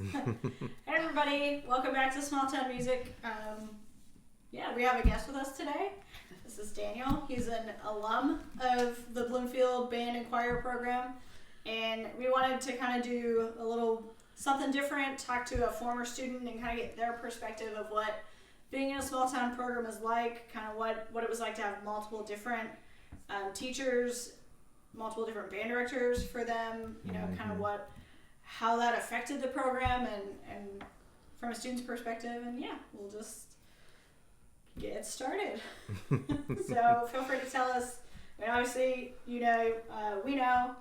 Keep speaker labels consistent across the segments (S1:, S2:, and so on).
S1: Hey everybody, welcome back to Small Town Music. We have a guest with us today. This is Daniel. He's an alum of the Bloomfield Band and Choir program, and we wanted to kind of do a little something different, talk to a former student and kind of get their perspective of what being in a small town program is like, kind of what it was like to have multiple different teachers, multiple different band directors for them, kind of how that affected the program and from a student's perspective, and we'll just get started. So feel free to tell us. I mean, obviously, we know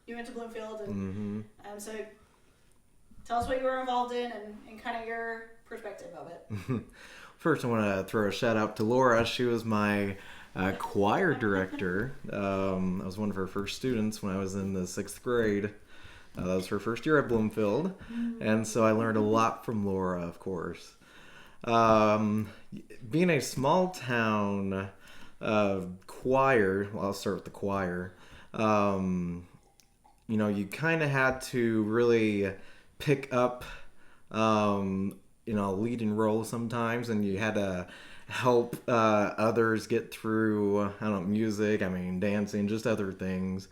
S1: you went to Bloomfield, and so tell us what you were involved in and kind of your perspective of it.
S2: First, I want to throw a shout out to Laura. She was my choir director. I was one of her first students when I was in the 6th grade. That was her first year at Bloomfield, and so I learned a lot from Laura, of course. Being a small town choir, well, I'll start with the choir. You kind of had to really pick up, leading role sometimes, and you had to help others get through, music, dancing, just other things.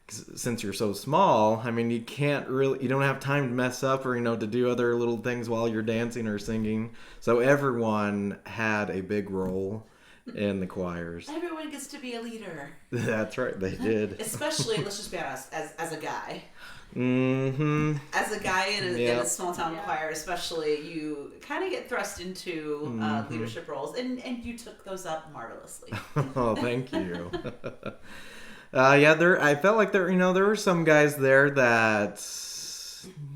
S2: Since you're so small, you don't have time to mess up or, to do other little things while you're dancing or singing. So everyone had a big role in the choirs.
S3: Everyone gets to be a leader.
S2: That's right, they did.
S3: Especially, let's just be honest, as a guy.
S2: Mm-hmm.
S3: As a guy in a small town choir, especially, you kind of get thrust into leadership roles, and you took those up marvelously.
S2: Oh, thank you. I felt like there were some guys there that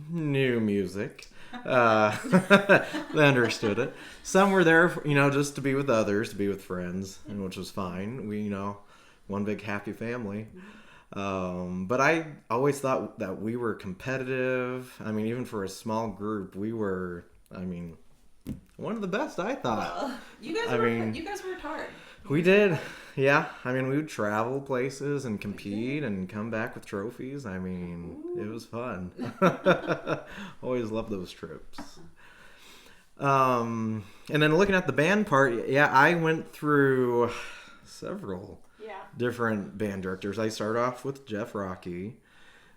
S2: knew music, they understood it. Some were there, just to be with others, to be with friends, and which was fine. We, one big happy family. But I always thought that we were competitive. Even for a small group, we were, one of the best, I thought.
S3: Well, you guys worked hard.
S2: We did. Yeah. We would travel places and compete and come back with trophies. It was fun. Always loved those trips. And then looking at the band part, I went through several different band directors. I started off with Jeff Rocky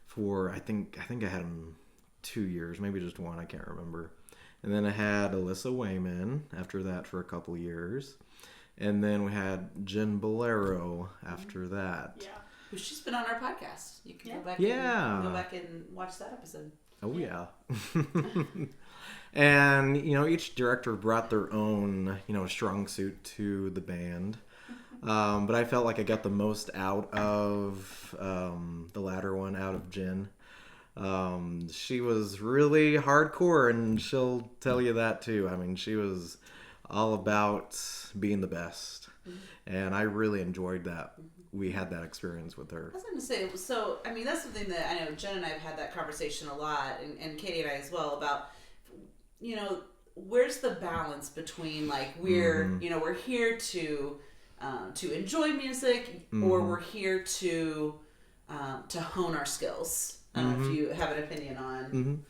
S2: for, I think I had him 2 years, maybe just one, I can't remember. And then I had Alyssa Wayman after that for a couple years. And then we had Jen Bolero after that.
S3: Yeah. Well, she's been on our podcast. You can go back and watch that episode.
S2: Oh, yeah. And, each director brought their own, strong suit to the band. But I felt like I got the most out of the latter one, out of Jen. She was really hardcore, and she'll tell you that too. She was all about being the best, and I really enjoyed that. We had that experience with her.
S3: I was going to say, so that's something that I know Jen and I have had that conversation a lot, and Katie and I as well, about where's the balance between we're here to enjoy music, or we're here to hone our skills. I don't know if you have an opinion on.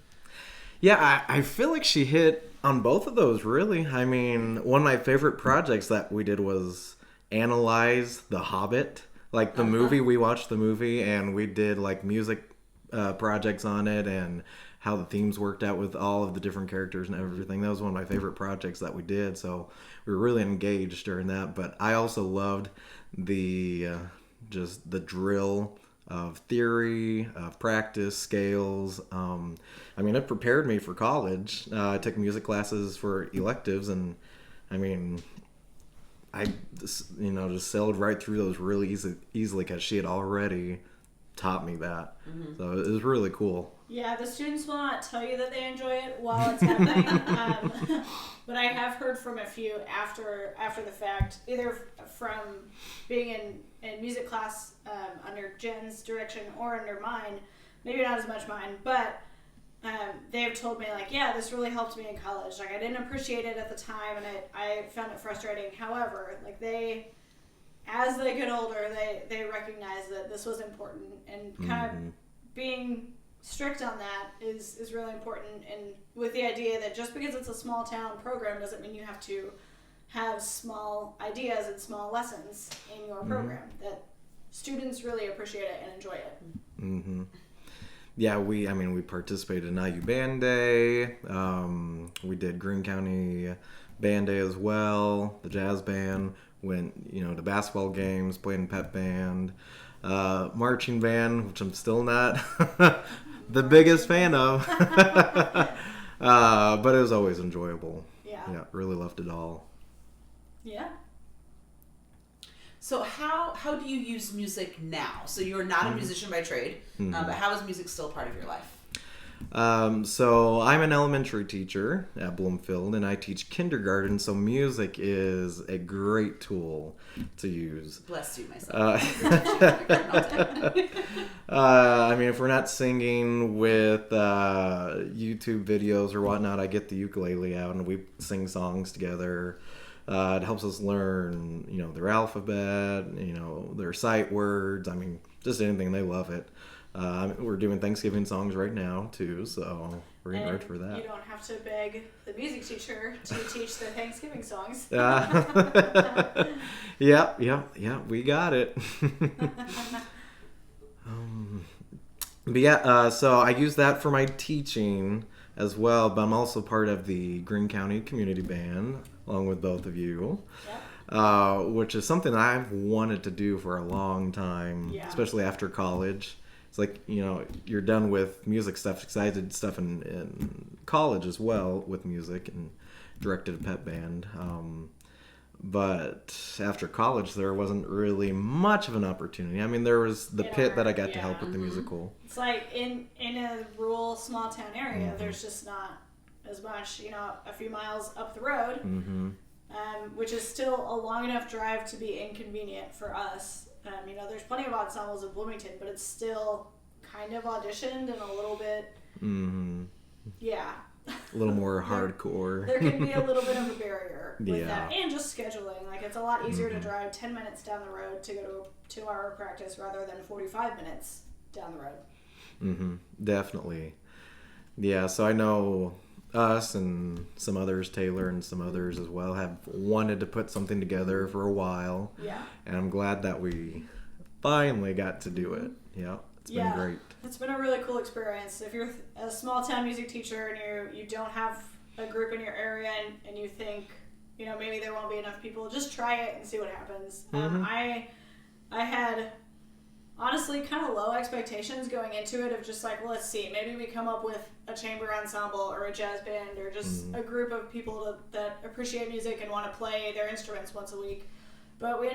S2: Yeah, I feel like she hit on both of those, really. One of my favorite projects that we did was analyze The Hobbit. The movie, we watched the movie, and we did, music projects on it, and how the themes worked out with all of the different characters and everything. That was one of my favorite projects that we did, so we were really engaged during that. But I also loved the just the drill of theory, of practice, scales. It prepared me for college. I took music classes for electives, and I just sailed right through those really easily because she had already taught me that. So it was really cool.
S1: Yeah, the students will not tell you that they enjoy it while it's happening, but I have heard from a few after the fact, either from being in music class under Jen's direction or under mine, maybe not as much mine, but they've told me this really helped me in college. I didn't appreciate it at the time, and I found it frustrating. However, as they get older, they recognize that this was important, and kind of being strict on that is really important, and with the idea that just because it's a small town program doesn't mean you have to have small ideas and small lessons in your program, that students really appreciate it and enjoy it.
S2: Mm-hmm. Yeah, we participated in IU Band Day. We did Greene County Band Day as well. The jazz band went, to basketball games, played in pep band, marching band, which I'm still not the biggest fan of, but it was always enjoyable. Yeah, really loved it all.
S1: Yeah.
S3: So how do you use music now? So you're not a musician by trade, but how is music still part of your life?
S2: So I'm an elementary teacher at Bloomfield, and I teach kindergarten, so music is a great tool to use.
S3: Bless you, myself.
S2: If we're not singing with YouTube videos or whatnot, I get the ukulele out and we sing songs together. It helps us learn, their alphabet, their sight words. Just anything. They love it. We're doing Thanksgiving songs right now too, so we're getting ready for that.
S1: You don't have to beg the music teacher to teach the Thanksgiving songs.
S2: Yeah, we got it. So I use that for my teaching as well, but I'm also part of the Greene County Community Band, along with both of you. Yep. Which is something I've wanted to do for a long time, especially after college. It's like, you're done with music stuff, because I did stuff in college as well with music and directed a pep band. But after college, there wasn't really much of an opportunity. There was the pit that I got to help with the musical.
S1: It's like in a rural small town area, there's just not as much, a few miles up the road, which is still a long enough drive to be inconvenient for us. There's plenty of ensembles in Bloomington, but it's still kind of auditioned and a little bit,
S2: a little more hardcore.
S1: There can be a little bit of a barrier with that, and just scheduling. Like, it's a lot easier to drive 10 minutes down the road to go to a 2-hour practice rather than 45 minutes down the road.
S2: Definitely. Yeah, so I know us and some others, Taylor and some others as well, have wanted to put something together for a while. Yeah. And I'm glad that we finally got to do it. Yeah, it's been great.
S1: It's been a really cool experience. If you're a small town music teacher and you don't have a group in your area and you think, maybe there won't be enough people, just try it and see what happens. I had honestly kind of low expectations going into it of just like, well, let's see, maybe we come up with a chamber ensemble or a jazz band or just a group of people that appreciate music and want to play their instruments once a week. But we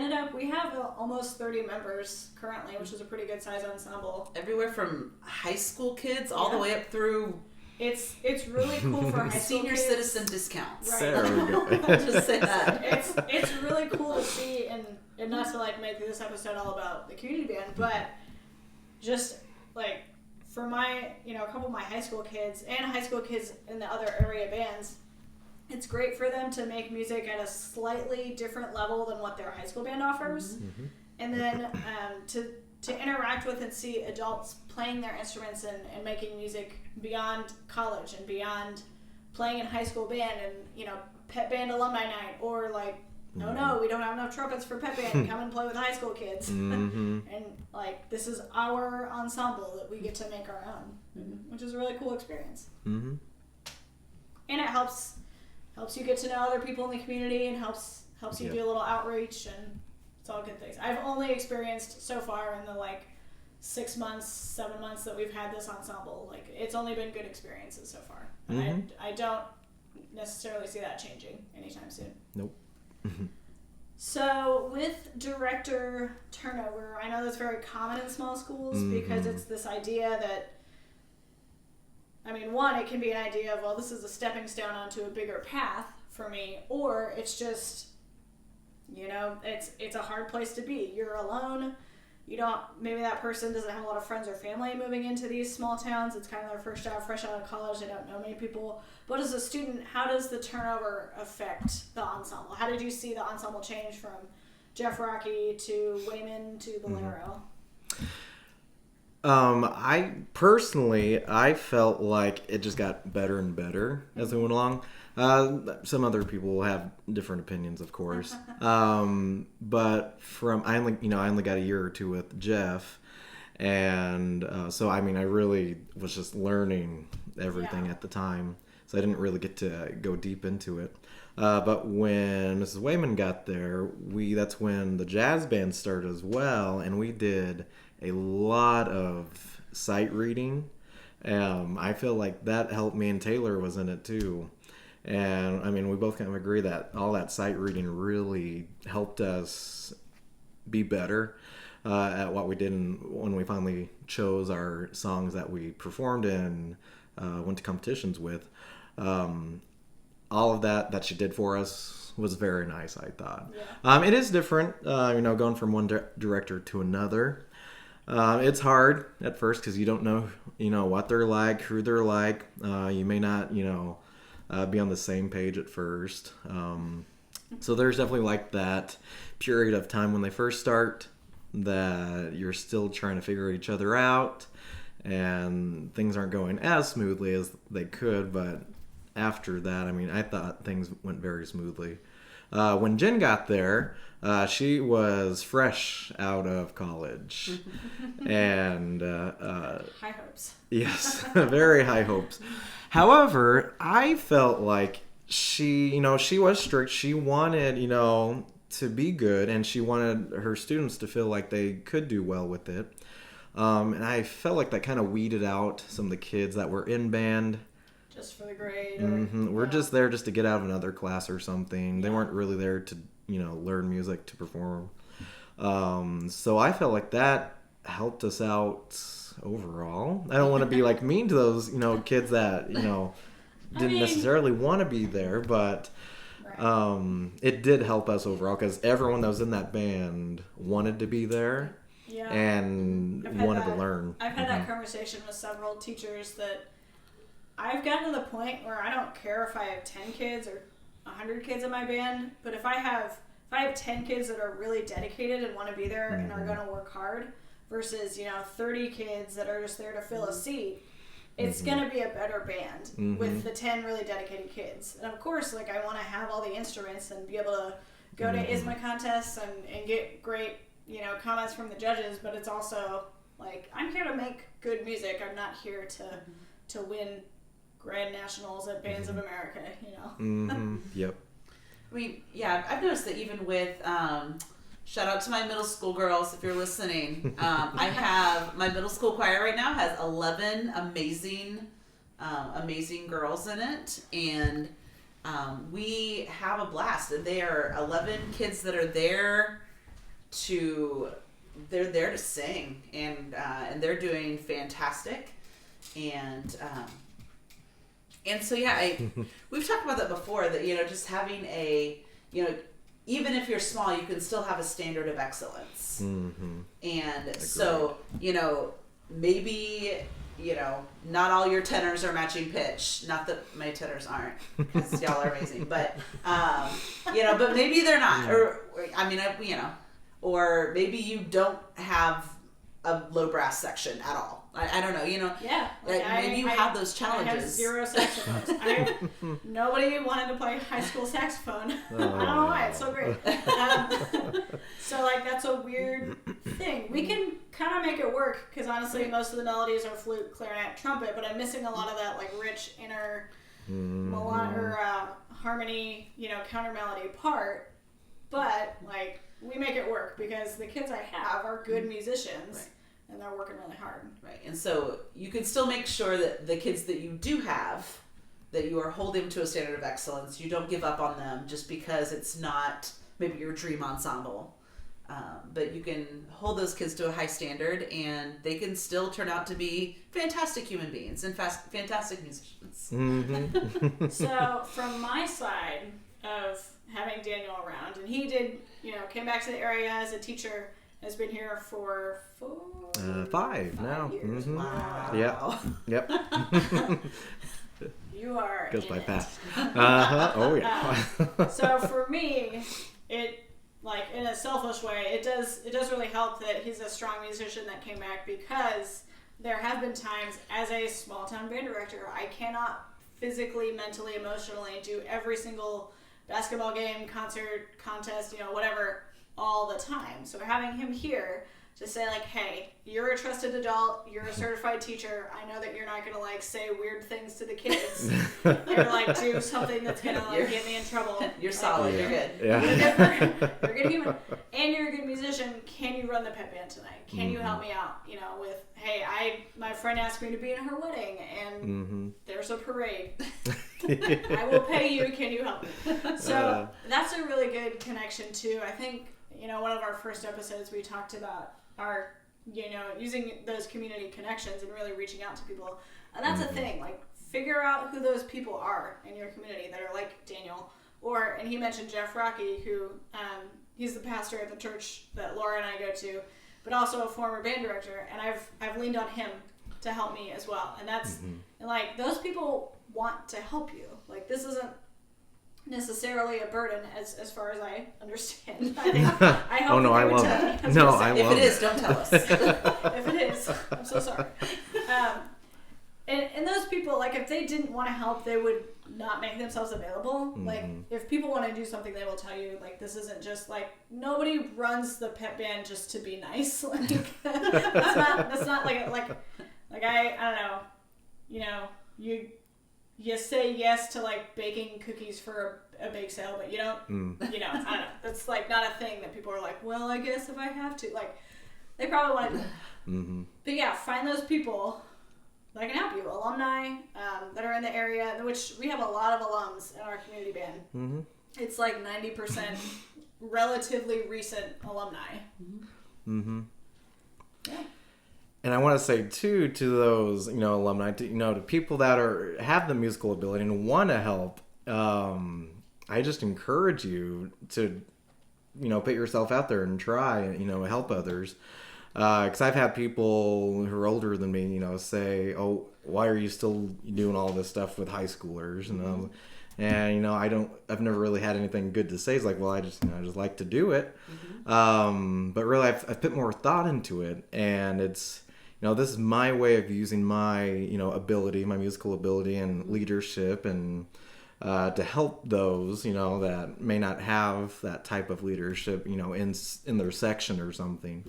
S1: have almost 30 members currently, which is a pretty good size ensemble.
S3: Everywhere from high school kids all the way up through...
S1: It's really cool for high school
S3: senior
S1: kids.
S3: Citizen discounts.
S1: Right.
S2: There we go.
S3: Just say that.
S1: It's really cool to see, and not to make this episode all about the community band, but just for my a couple of my high school kids and high school kids in the other area bands, it's great for them to make music at a slightly different level than what their high school band offers, and then to interact with and see adults playing their instruments and making music beyond college and beyond playing in high school band and pep band alumni night, or no, we don't have enough trumpets for pep band, come and play with high school kids. And this is our ensemble that we get to make our own, which is a really cool experience. And it helps you get to know other people in the community, and helps you do a little outreach, and it's all good things. I've only experienced so far in the 6 months, 7 months that we've had this ensemble, it's only been good experiences so far. I don't necessarily see that changing anytime soon.
S2: Nope.
S1: So with director turnover, I know that's very common in small schools because it's this idea that, one, it can be an idea of, well, this is a stepping stone onto a bigger path for me, or it's just, it's a hard place to be. You're alone. Maybe that person doesn't have a lot of friends or family moving into these small towns. It's kind of their first job, fresh out of college. They don't know many people. But as a student, how does the turnover affect the ensemble? How did you see the ensemble change from Jeff Rocky to Wayman to Bolero?
S2: I personally, I felt like it just got better and better as we went along. Some other people have different opinions, of course. But I only got a year or two with Jeff, and so I mean, I really was just learning everything at the time, so I didn't really get to go deep into it. But when Mrs. Wayman got there, that's when the jazz band started as well, and we did a lot of sight reading. I feel like that helped me, and Taylor was in it too. And I mean, we both kind of agree that all that sight reading really helped us be better at what we did when we finally chose our songs that we performed and went to competitions with. All of that she did for us was very nice, I thought. Yeah. It is different, going from one director to another. It's hard at first because you don't know, what they're like, who they're like. You may not, be on the same page at first. So there's definitely like that period of time when they first start that you're still trying to figure each other out and things aren't going as smoothly as they could. But after that, I mean, I thought things went very smoothly. When Jen got there, she was fresh out of college. And
S1: high hopes.
S2: Yes, very high hopes. However, I felt like she was strict. She wanted, to be good, and she wanted her students to feel like they could do well with it. And I felt like that kind of weeded out some of the kids that were in band.
S1: Just for the grade.
S2: We're just there just to get out of another class or something. They weren't really there to, learn music to perform. So I felt like that helped us out overall. I don't want to be like mean to those, kids that, didn't necessarily want to be there, but it did help us overall because everyone that was in that band wanted to be there and wanted to learn.
S1: I've had that conversation with several teachers that I've gotten to the point where I don't care if I have 10 kids or 100 kids in my band, but if I have 10 kids that are really dedicated and want to be there and are going to work hard versus, 30 kids that are just there to fill a seat, it's going to be a better band with the 10 really dedicated kids. And of course, like, I want to have all the instruments and be able to go to ISMA contests and get great, comments from the judges, but it's also like, I'm here to make good music. I'm not here to win Grand Nationals at Bands of America,
S2: Yep.
S3: I mean, yeah, I've noticed that even with, shout out to my middle school girls if you're listening. I have, my middle school choir right now has 11 amazing girls in it. And we have a blast. And they are 11 kids that are there they're there to sing. And they're doing fantastic. And so, we've talked about that before, that, just having even if you're small, you can still have a standard of excellence. And agreed. So, maybe, not all your tenors are matching pitch. Not that my tenors aren't, because y'all are amazing. But, but maybe they're not. Or maybe you don't have a low brass section at all. I don't know,
S1: Yeah.
S3: Maybe you have those challenges.
S1: I have 0 saxophones. Nobody wanted to play high school saxophone. I don't know why. It's so great. So, that's a weird thing. We can kind of make it work, because honestly, most of the melodies are flute, clarinet, trumpet, but I'm missing a lot of that, rich inner harmony, counter melody part. But, we make it work, because the kids I have are good musicians. Right. And they're working really hard.
S3: Right. And so you can still make sure that the kids that you do have, that you are holding to a standard of excellence. You don't give up on them just because it's not maybe your dream ensemble. But you can hold those kids to a high standard, and they can still turn out to be fantastic human beings and fantastic musicians.
S1: So from my side of having Daniel around, and he did, came back to the area as a teacher, has been here for
S2: 5 now.
S1: Years.
S3: Wow.
S2: Yep.
S1: You are.
S2: Goes by fast. Oh yeah.
S1: So for me, it in a selfish way, it does really help that he's a strong musician that came back, because there have been times as a small town band director, I cannot physically, mentally, emotionally do every single basketball game, concert, contest, whatever, all the time. So having him here to say like, hey, you're a trusted adult, you're a certified teacher, I know that you're not gonna like say weird things to the kids or like do something that's gonna like get me in trouble.
S3: You're
S1: like,
S3: solid, you're good.
S2: Yeah.
S1: You're a good human. And you're a good musician. Can you run the pep band tonight? Can you help me out? With, hey, my friend asked me to be in her wedding and there's a parade. I will pay you, can you help me? So that's a really good connection too. I think, one of our first episodes we talked about our, using those community connections and really reaching out to people. And that's a thing, like figure out who those people are in your community that are like Daniel. And he mentioned Jeff Rocky, who he's the pastor at the church that Laura and I go to, but also a former band director. And I've leaned on him to help me as well. And that's, and like, those people want to help you. Like, this isn't necessarily a burden as far as I understand. I hope
S2: oh no, I love it. No, I love it.
S3: If it is, don't tell us.
S1: If it is, I'm so sorry. And those people, like, if they didn't want to help, they would not make themselves available. Like, if people want to do something, they will tell you, like, this isn't just, like, nobody runs the pep band just to be nice. Like, that's not like I don't know, you say yes to, like, baking cookies for a bake sale, but you don't, I don't know. That's, like, not a thing that people are like, well, I guess if I have to. Like, they probably want to. But, yeah, find those people that can help you. Alumni that are in the area, which we have a lot of alums in our community band. It's like 90% relatively recent alumni. Yeah.
S2: And I want to say too to those, alumni, to people that have the musical ability and want to help. I just encourage you to, put yourself out there and try, and help others. Because I've had people who are older than me, say, "Oh, why are you still doing all this stuff with high schoolers?" And I've never really had anything good to say. It's like, well, I just like to do it. But really, I've put more thought into it, and it's, this is my way of using my, ability, my musical ability and leadership, and to help those, that may not have that type of leadership, in their section or something.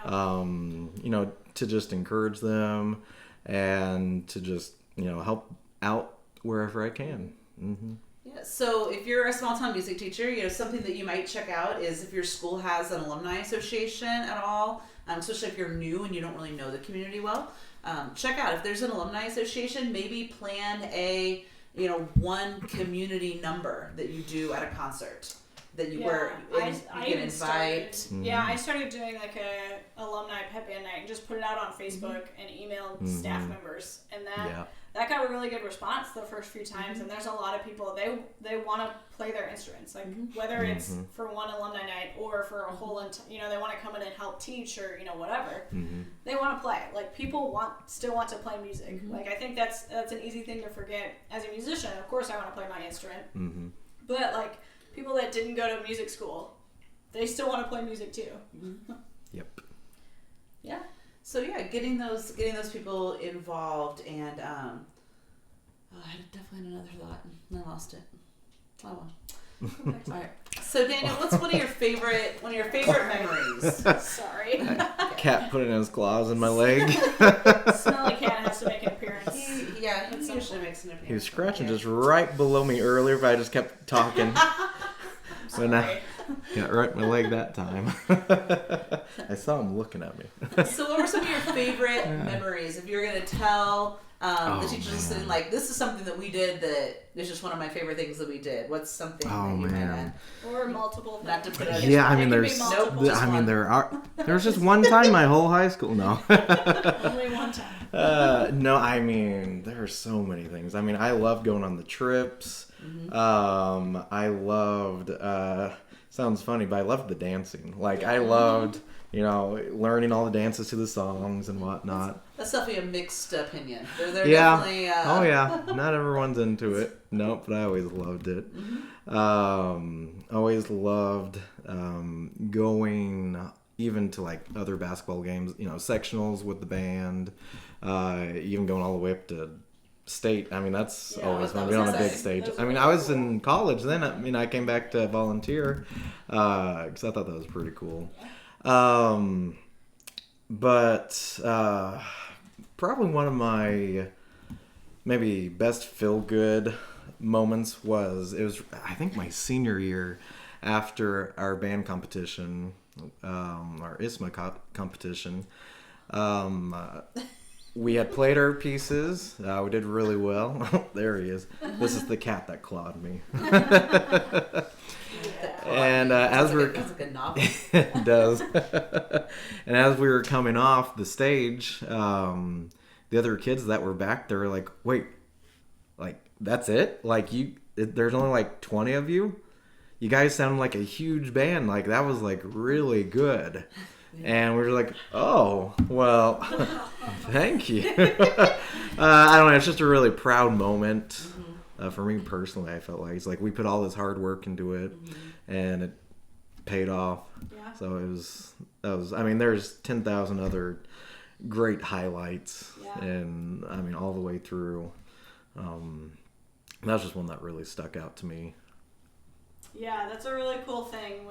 S2: To just encourage them and to just, help out wherever I can.
S3: Yeah, so if you're a small town music teacher, something that you might check out is if your school has an alumni association at all, especially if you're new and you don't really know the community well. Check out if there's an alumni association, maybe plan a one community number that you do at a concert that you can invite.
S1: I started doing like a alumni pep band night and just put it out on Facebook and emailed staff members, and that got a really good response the first few times. And there's a lot of people they want to play their instruments, like whether it's for one alumni night or for a whole they want to come in and help teach or whatever. They want to play. Like, people still want to play music. Like, I think that's an easy thing to forget as a musician. Of course I want to play my instrument, but like, people that didn't go to music school, they still want to play music too.
S2: Yep.
S1: Yeah.
S3: So getting those people involved, and I definitely had another thought and I lost it. Oh well. All right. So Daniel, what's one of your favorite memories?
S1: Sorry.
S2: Cat put it in his claws in my leg.
S1: Smelly cat has to make an appearance.
S3: He usually makes an appearance.
S2: He was scratching just right below me earlier, but I just kept talking. When I got right in my leg that time. I saw him looking at me.
S3: So what were some of your favorite memories? If you're going to tell the teachers listening, like, this is something that we did that is just one of my favorite things that we did. What's something that you might add?
S1: Or multiple things.
S3: Not to put it
S2: there's just one time my whole high school. No.
S1: Only one time.
S2: No, there are so many things. I loved going on the trips. I loved, sounds funny, but I loved the dancing. Like, I loved, learning all the dances to the songs and whatnot.
S3: That's definitely a mixed opinion. They're
S2: definitely,
S3: definitely...
S2: not everyone's into it. Nope, but I always loved it. Always loved going even to like other basketball games, sectionals with the band, even going all the way up to state. I mean, that's always fun. Being on a big stage. I mean, I was in college then. I mean, I came back to volunteer because I thought that was pretty cool. But probably one of my maybe best feel-good moments was I think my senior year after our band competition, our ISMA competition. We had played our pieces. We did really well. There he is. This is the cat that clawed me. And as we're
S3: that's a good novel.
S2: it does. And as we were coming off the stage, the other kids that were back there were like, "Wait, like that's it? Like there's only like 20 of you? You guys sound like a huge band. Like that was like really good." And we were like, "Oh, well, thank you." I don't know. It's just a really proud moment for me personally. I felt like it's like we put all this hard work into it, and it paid off.
S1: Yeah.
S2: So that was. I mean, there's 10,000 other great highlights, and I mean all the way through. That's just one that really stuck out to me.
S1: Yeah, that's a really cool thing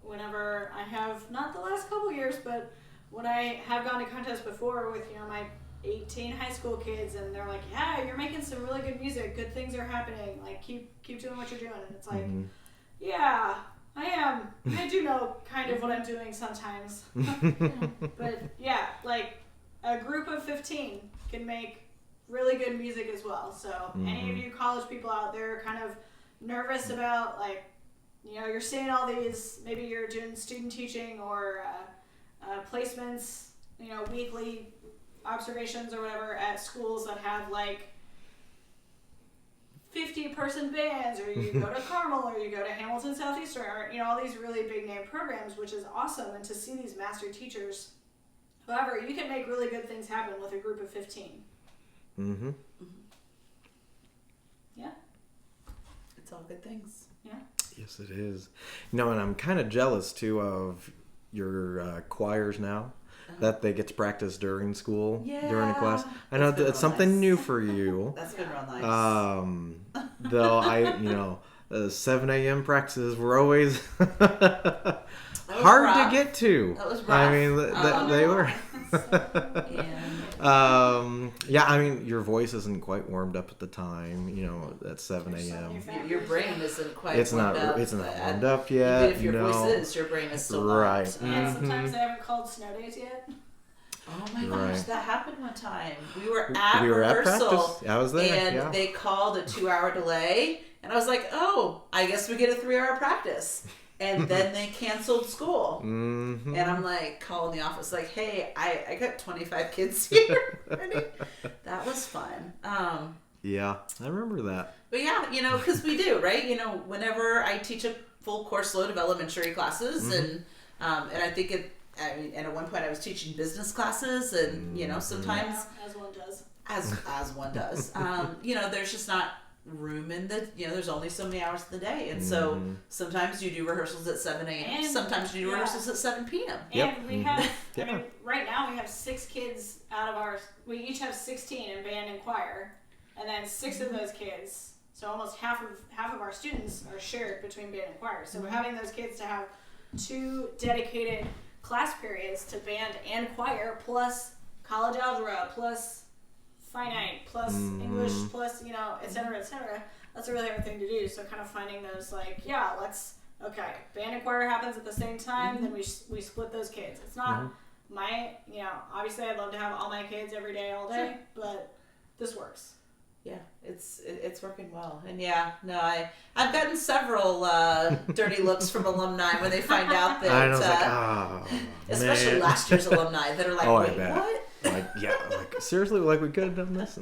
S1: whenever I have, not the last couple years, but when I have gone to contests before with, my 18 high school kids, and they're like, "Yeah, you're making some really good music. Good things are happening. Like, keep doing what you're doing." And it's like, yeah, I am. I do know kind of what I'm doing sometimes. But yeah, like a group of 15 can make really good music as well. So any of you college people out there kind of nervous about like, you're seeing all these, maybe you're doing student teaching or placements, weekly observations or whatever at schools that have like 50-person bands, or you go to Carmel, or you go to Hamilton Southeastern, or all these really big name programs, which is awesome. And to see these master teachers, however, you can make really good things happen with a group of 15. Yeah.
S3: It's all good things.
S1: Yeah.
S2: Yes, it is. And I'm kind of jealous too of your choirs now. That they get to practice during school, during a class. I know it's something new for you.
S3: That's been real nice.
S2: Though 7 a.m. practices were always hard to get to.
S3: That was rough.
S2: I mean, they were. I mean, your voice isn't quite warmed up at the time, at 7 a.m.
S3: Your brain isn't quite
S2: It's
S3: warmed
S2: not
S3: up.
S2: It's not warmed up yet.
S3: Even if your voice is, your brain is still not.
S2: Right.
S1: And sometimes they haven't called snow days yet.
S3: Oh my gosh, that happened one time. We were at
S2: practice.
S3: rehearsal.
S2: I was there.
S3: And they called a 2-hour delay. And I was like, oh, I guess we get a 3-hour practice. And then they canceled school. And I'm like, calling the office, like, hey, I got 25 kids here. That was fun.
S2: Yeah, I remember that.
S3: But yeah, because we do, right? Whenever I teach a full course load of elementary classes, and I think and at one point I was teaching business classes, and sometimes
S1: as one does,
S3: as one does, there's just not room in the there's only so many hours in the day, and so sometimes you do rehearsals at 7 a.m. Sometimes you do rehearsals at 7 p.m.
S1: And we have I mean, right now we have 6 kids out of we each have 16 in band and choir, and then 6 of those kids, so almost half of our students are shared between band and choir. So we're having those kids to have 2 dedicated class periods to band and choir, plus college algebra, plus finite, plus English, plus et cetera. That's a really hard thing to do. So kind of finding those like, band and choir happens at the same time, then we split those kids. It's not my obviously I'd love to have all my kids every day all day, but this works.
S3: Yeah, it's working well. And I've gotten several dirty looks from alumni when they find out that
S2: I was like,
S3: especially
S2: man.
S3: last year's alumni that are like, wait, what?
S2: Like seriously, like we could have done this.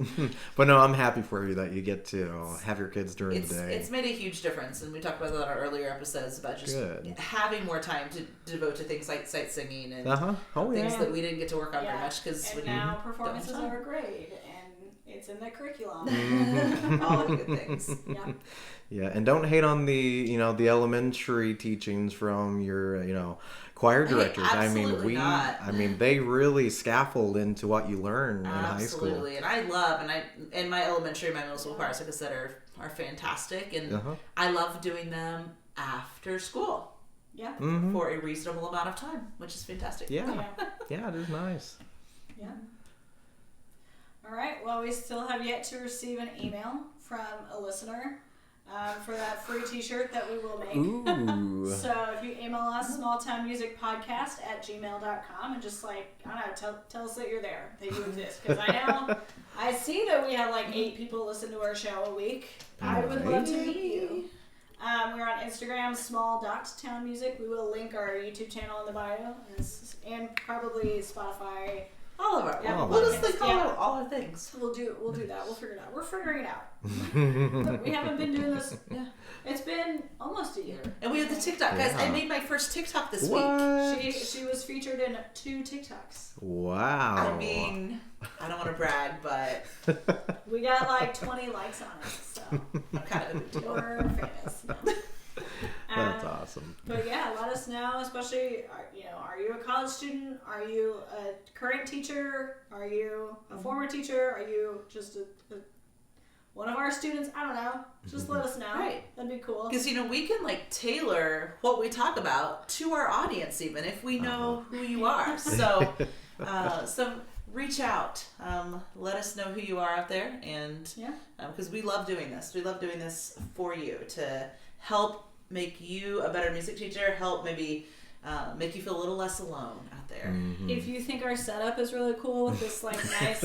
S2: But no, I'm happy for you that you get to have your kids during the day.
S3: It's made a huge difference, and we talked about that in our earlier episodes about just having more time to devote to things like sight singing and things that we didn't get to work on very much because
S1: now performances are great, and It's in the curriculum.
S3: All the good things.
S1: Yeah.
S2: Yeah, and don't hate on the the elementary teachings from your choir directors.
S3: absolutely not.
S2: I mean they really scaffold into what you learn in high school.
S3: Absolutely, and I love and my elementary and my middle school choirs, like I said, are fantastic, and I love doing them after school.
S1: Yeah.
S3: For a reasonable amount of time, which is fantastic.
S2: Yeah, yeah, it is nice.
S1: Yeah. All right. Well, we still have yet to receive an email from a listener for that free T-shirt that we will make.
S2: Ooh.
S1: So if you email us, smalltownmusicpodcast@gmail.com, and just tell us that you're there, that you exist. Because I see that we have 8 people listen to our show a week. I would love to meet you. We're on Instagram, small.townmusic. We will link our YouTube channel in the bio, and probably Spotify.
S3: All of our, we'll just link all our things.
S1: We'll do that. We'll figure it out. We're figuring it out. But we haven't been doing this. Yeah. It's been almost a year.
S3: And we have the TikTok. Guys, I made my first TikTok this week.
S1: She was featured in 2 TikToks.
S2: Wow.
S3: I mean, I don't want to brag, but
S1: we got 20 likes on it, so
S3: I'm kind of
S1: we're famous now.
S2: That's awesome.
S1: But yeah, let us know, especially, are you a college student? Are you a current teacher? Are you a former teacher? Are you just one of our students? I don't know. Just let us know.
S3: Right.
S1: That'd be cool.
S3: Because, we can tailor what we talk about to our audience, even if we know who you are. So, reach out. Let us know who you are out there. And because we love doing this. We love doing this for you to help make you a better music teacher, help maybe make you feel a little less alone out there.
S1: If you think our setup is really cool with this nice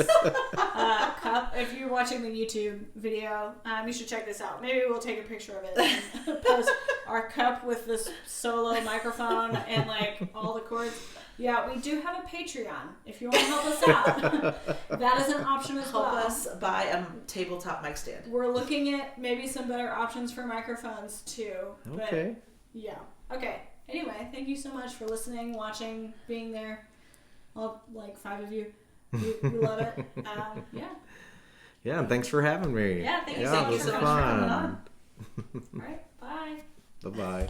S1: cup, if you're watching the YouTube video, you should check this out. Maybe we'll take a picture of it and post our cup with this solo microphone and all the chords. Yeah, we do have a Patreon if you want to help us out. That is an option as well.
S3: Help us buy a tabletop mic stand.
S1: We're looking at maybe some better options for microphones too.
S2: Okay.
S1: But yeah. Okay. Anyway, thank you so much for listening, watching, being there. All 5 of you. We love it.
S2: Yeah, and thanks for having me.
S1: Yeah, thank you so much
S2: this
S1: for
S2: was
S1: coming
S2: fun.
S1: on. All right, bye.
S2: Bye-bye.